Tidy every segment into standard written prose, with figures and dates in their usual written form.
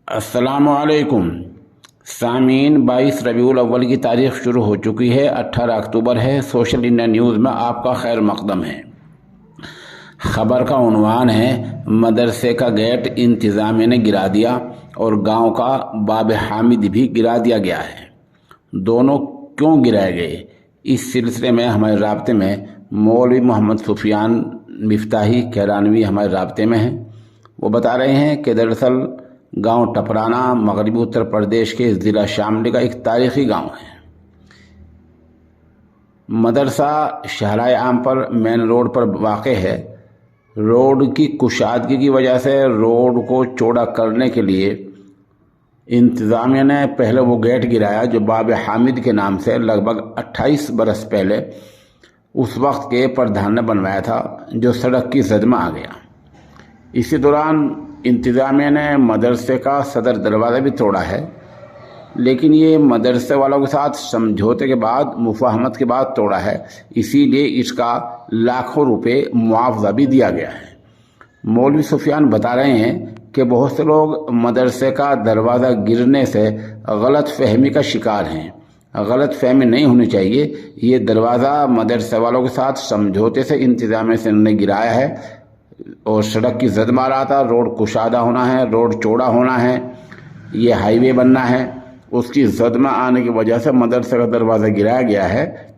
अस्सलामुअलैकुम सामीन। 22 रबीउल अव्वल की तारीख शुरू हो चुकी है। 18 अक्टूबर है। सोशल इंडिया न्यूज़ में आपका खैर मकदम है। खबर का उन्वान है, मदरसे का गेट इंतज़ामिया ने गिरा दिया और गांव का बाब हामिद भी गिरा दिया गया है। दोनों क्यों गिराए गए, इस सिलसिले में हमारे राब्ते में मौलवी मोहम्मद सुफियान मिफ्ताही कैरानवी हमारे राब्ते में हैं। वो बता रहे हैं कि दरअसल गांव टपराना मगरबी उत्तर प्रदेश के ज़िला शामली का एक तारीख़ी गांव है। मदरसा शहराए आम पर मेन रोड पर वाक़ है। रोड की कुशादगी की वजह से रोड को चौड़ा करने के लिए इंतज़ामिया ने पहले वो गेट गिराया जो बाब हामिद के नाम से लगभग 28 बरस पहले उस वक्त के प्रधान ने बनवाया था, जो सड़क की जद में आ गया। इसी दौरान इंतज़ामिया ने मदरसे का सदर दरवाज़ा भी तोड़ा है, लेकिन ये मदरसे वालों के साथ समझौते के बाद, मुफाहमत के बाद तोड़ा है। इसीलिए इसका लाखों रुपए मुआवजा भी दिया गया है। मौलवी सुफियान बता रहे हैं कि बहुत से लोग मदरसे का दरवाज़ा गिरने से गलत फहमी का शिकार हैं। गलत फहमी नहीं होनी चाहिए। ये दरवाज़ा मदरसे वालों के साथ समझौते से इंतज़ामिया से उन्होंने गिराया है और सड़क की जद में आ रहा था। रोड कुशादा होना है, रोड चौड़ा होना है, ये हाईवे बनना है। उसकी जद में आने की वजह से मदरसे का दरवाज़ा गिराया गया है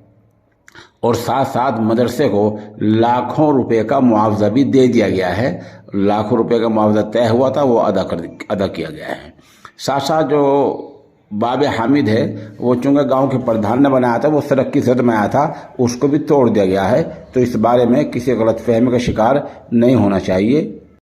और साथ साथ मदरसे को लाखों रुपए का मुआवजा भी दे दिया गया है। लाखों रुपए का मुआवजा तय हुआ था, वो अदा किया गया है। साथ साथ जो बाब हामिद है, वो चूँकि गांव के प्रधान ने बनाया था, वो सड़क की जद में आया था, उसको भी तोड़ दिया गया है। तो इस बारे में किसी गलत फहमी का शिकार नहीं होना चाहिए।